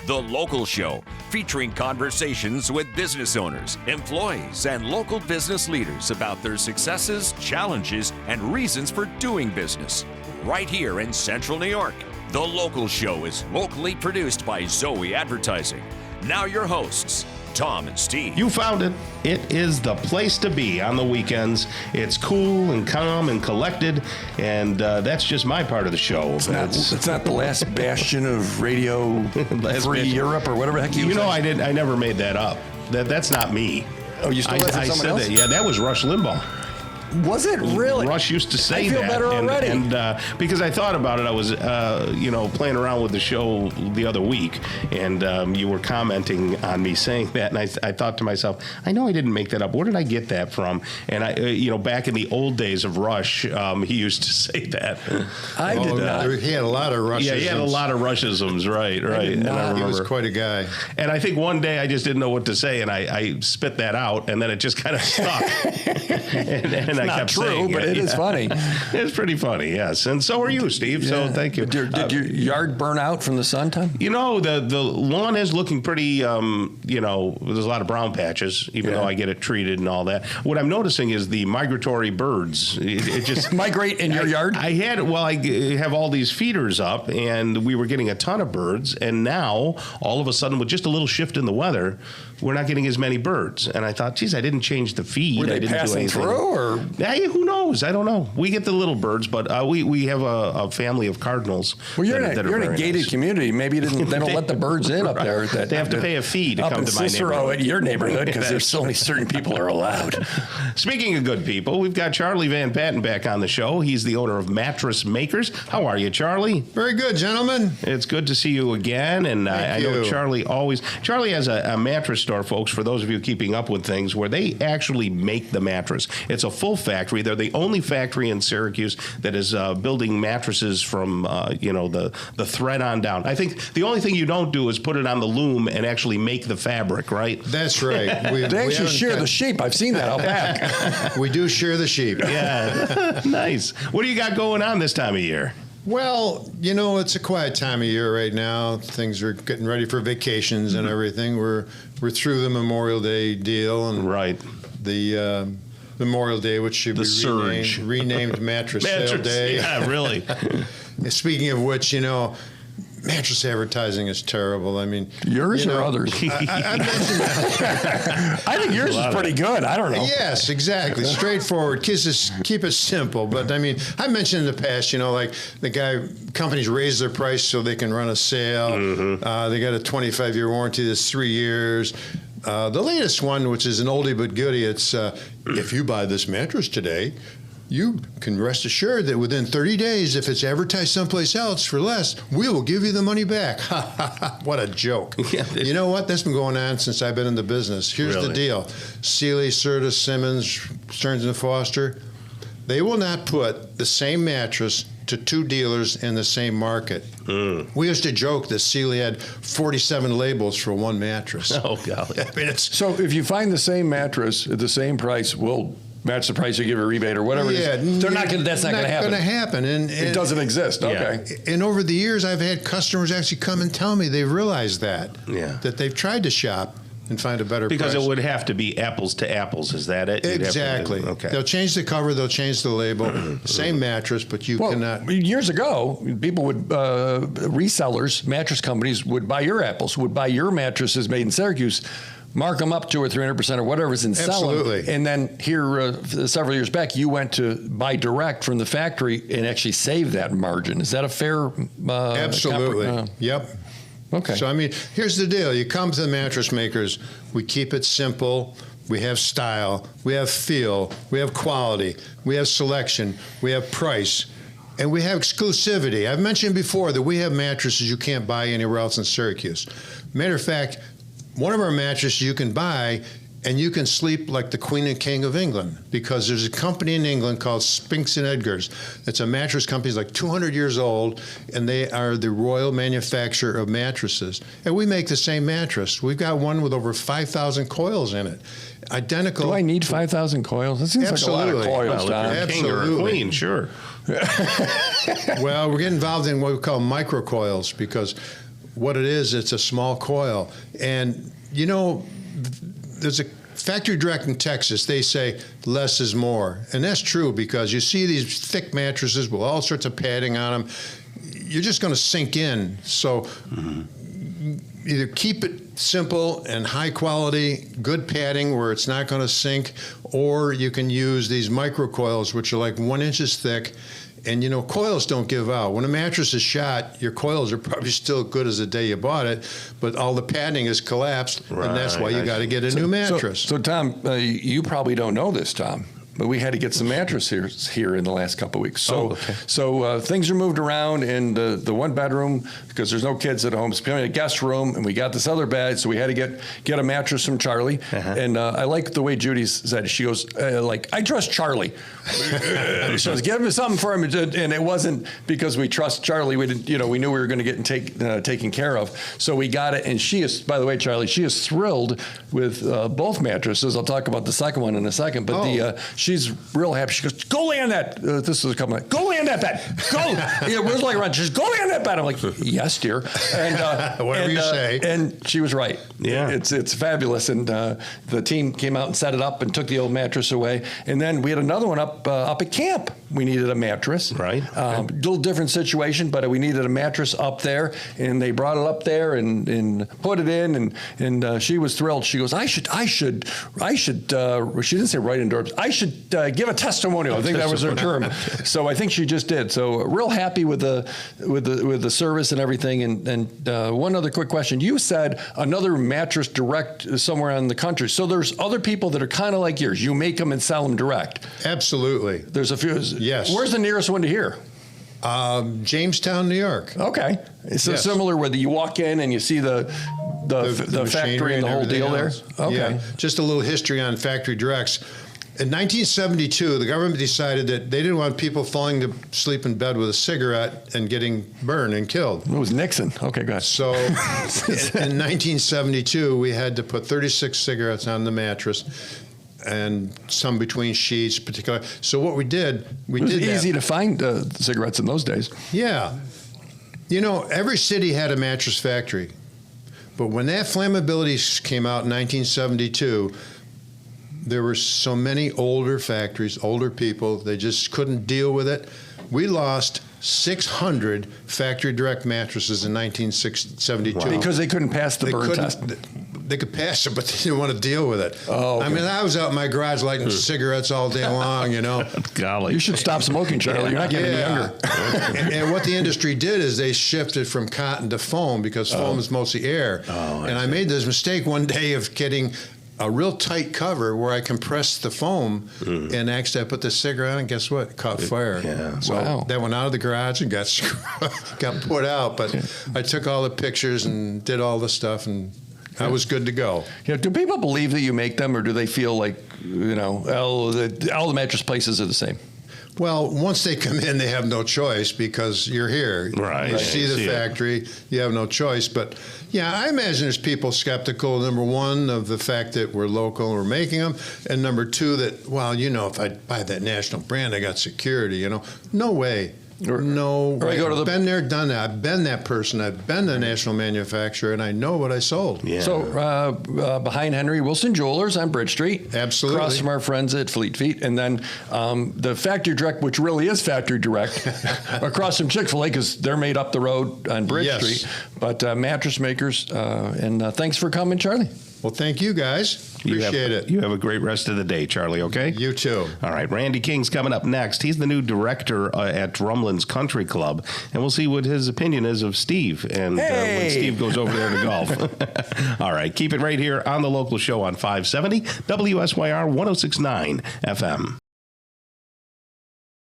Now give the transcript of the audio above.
The Local Show, featuring conversations with business owners, employees, and local business leaders about their successes, challenges, and reasons for doing business. Right here in Central New York. The Local Show is locally produced by Zoey Advertising. Now your hosts, Tom and Steve. You found it. It is the place to be on the weekends. It's cool and calm and collected, and that's just my part of the show. It's not the last bastion of radio free Europe or whatever the heck you know, I never made that up. That's not me. Oh, you stole that from someone else? That. Yeah, that was Rush Limbaugh. Was it really? Rush used to say that. I feel better already. And because I thought about it, I was, playing around with the show the other week, and you were commenting on me saying that, and I thought to myself, I know I didn't make that up. Where did I get that from? And I, back in the old days of Rush, he used to say that. I did not. He had a lot of Rushisms. Yeah, he had a lot of Rushisms, right. And I remember, he was quite a guy. And I think one day I just didn't know what to say, and I spit that out, and then it just kind of stuck. and I kept true, saying but it is funny. It's pretty funny, yes. And so are you, Steve. Yeah. So thank you. Did your yard burn out from the sun, Tom? The lawn is looking pretty. There's a lot of brown patches, even though I get it treated and all that. What I'm noticing is the migratory birds. It just migrate in your yard. I have all these feeders up, and we were getting a ton of birds, and now all of a sudden, with just a little shift in the weather, we're not getting as many birds. And I thought, geez, I didn't change the feed. Were they I didn't passing do anything. Through, or? Who knows? I don't know. We get the little birds, but we have a family of cardinals. Well, you're in a gated community. Maybe they don't let the birds in up there. They have to pay a fee to come to my neighborhood. At your neighborhood, because there's only certain people are allowed. Speaking of good people, we've got Charlie VanPatten back on the show. He's the owner of Mattress Makers. How are you, Charlie? Very good, gentlemen. It's good to see you again. And I know Charlie has a mattress store, folks, for those of you keeping up with things, where they actually make the mattress. It's a full factory. They're the only factory in Syracuse that is building mattresses from the thread on down. I think the only thing you don't do is put it on the loom and actually make the fabric, right? That's right. They actually share the sheep. I've seen that out back. We do share the sheep. Yeah. Nice. What do you got going on this time of year? Well, it's a quiet time of year right now. Things are getting ready for vacations and everything. We're through the Memorial Day deal, and right. The Memorial Day, which should be renamed Mattress Sale Day. Yeah, really. Speaking of which, mattress advertising is terrible. I mean, yours or others? I mentioned that. I think yours is pretty good. I don't know. Yes, exactly. Straightforward. Keep it simple. But I mean, I mentioned in the past, like companies raise their price so they can run a sale. Mm-hmm. They got a 25-year warranty that's 3 years. The latest one, which is an oldie but goodie, it's if you buy this mattress today, you can rest assured that within 30 days, if it's advertised someplace else for less, we will give you the money back. What a joke. Yeah. You know what? That's been going on since I've been in the business. Here's the deal. Sealy, Serta, Simmons, Stearns & Foster, they will not put the same mattress to two dealers in the same market. We used to joke that Sealy had 47 labels for one mattress. Oh, golly. I mean, so if you find the same mattress at the same price, we'll match the price, you give a rebate or whatever it is. That's not going to happen. Going to happen. And it doesn't exist. Okay. And over the years, I've had customers actually come and tell me they've realized that they've tried to shop and find a better price. Because it would have to be apples to apples. Is that it? Exactly. Okay. They'll change the cover. They'll change the label. Same mattress, but you cannot. Years ago, people would, resellers, mattress companies would buy your apples, would buy your mattresses made in Syracuse, mark them up 200 or 300% or whatever is and sell them. Absolutely. And then here, several years back, you went to buy direct from the factory and actually save that margin. Is that a fair? Absolutely. Yep. Okay. So, I mean, here's the deal. You come to the mattress makers, we keep it simple. We have style. We have feel. We have quality. We have selection. We have price. And we have exclusivity. I've mentioned before that we have mattresses you can't buy anywhere else in Syracuse. Matter of fact, one of our mattresses you can buy and you can sleep like the Queen and King of England, because there's a company in England called Spinks and Edgar's. It's a mattress company, it's like 200 years old, and they are the royal manufacturer of mattresses. And we make the same mattress. We've got one with over 5,000 coils in it. Identical. Do I need 5,000 coils? That seems Absolutely. like a lot of coils, well, if you're a king or a queen, sure. Well, we're getting involved in what we call microcoils, because what it is, it's a small coil. And, you know, there's a factory direct in Texas, they say less is more. And that's true, because you see these thick mattresses with all sorts of padding on them. You're just going to sink in. So either keep it simple and high quality, good padding where it's not going to sink, or you can use these micro coils, which are like 1 inch thick. And, you know, coils don't give out. When a mattress is shot, your coils are probably still good as the day you bought it, but all the padding is collapsed, and that's why you got to get a new mattress. So Tom, you probably don't know this, Tom, but we had to get some mattresses here in the last couple of weeks. So, things are moved around in the one bedroom, because there's no kids at home. It's becoming a guest room, and we got this other bed, so we had to get a mattress from Charlie. And I like the way Judy said it. She goes, I trust Charlie. She goes, give him something for him, and it wasn't because we trust Charlie. We didn't, we knew we were going to get taken care of. So we got it, and she is, by the way, Charlie, she is thrilled with both mattresses. I'll talk about the second one in a second, but she's real happy. She goes, go lay on that. This is a couple of, go lay on that bed. Go. Yeah, where's like around? She goes, go lay on that bed. I'm like, yes, dear. And whatever you say. And she was right. Yeah, it's fabulous. And the team came out and set it up and took the old mattress away. And then we had another one up at camp. We needed a mattress. Right. Little different situation, but we needed a mattress up there, and they brought it up there and put it in, and she was thrilled. She goes, I should. She didn't say write indoors. I should give a testimonial. I think that was her term. So I think she just did. So real happy with the service and everything. And one other quick question: you said another mattress direct somewhere in the country. So there's other people that are kind of like yours. You make them and sell them direct. Absolutely. There's a few. Yes. Where's the nearest one to here? Jamestown, New York. Okay. So yes. Similar, whether you walk in and you see the factory and the whole deal there? Okay. Yeah. Just a little history on factory directs. In 1972, the government decided that they didn't want people falling to sleep in bed with a cigarette and getting burned and killed. It was Nixon. Okay, go ahead. So in 1972, we had to put 36 cigarettes on the mattress, and some between sheets, particular. So what we did, it was easy to find cigarettes in those days. Yeah. Every city had a mattress factory. But when that flammability came out in 1972, there were so many older factories, older people, they just couldn't deal with it. We lost 600 factory direct mattresses in 1972. Wow. Because they couldn't pass the burn test. They could pass it, but they didn't want to deal with it. Oh, okay. I mean, I was out in my garage lighting cigarettes all day long, Golly. You should stop smoking, Charlie. You're not getting any younger. and what the industry did is they shifted from cotton to foam, because foam is mostly air. I made this mistake one day of getting a real tight cover where I compressed the foam, and actually I put the cigarette on, and guess what? It caught fire. Yeah. So that went out of the garage and got put out. But I took all the pictures and did all the stuff, and I was good to go. Yeah. Do people believe that you make them, or do they feel like, all the mattress places are the same? Well, once they come in, they have no choice, because you're here. Right. You see the factory, you have no choice. But yeah, I imagine there's people skeptical, number one, of the fact that we're local and we're making them, and number two, that, well, if I buy that national brand, I got security, No way. No way. I've been there, done that. I've been that person. I've been the national manufacturer, and I know what I sold. Yeah. So behind Henry Wilson Jewelers on Bridge Street. Absolutely. Across from our friends at Fleet Feet. And then the factory direct, which really is factory direct, across from Chick-fil-A, because they're made up the road on Bridge Street. But mattress makers. And thanks for coming, Charlie. Well, thank you, guys. Appreciate it. You have a great rest of the day, Charlie, okay? You too. All right, Randy King's coming up next. He's the new director at Drumlin's Country Club, and we'll see what his opinion is of Steve and when Steve goes over there to golf. All right, keep it right here on the local show on 570 WSYR 106.9 FM.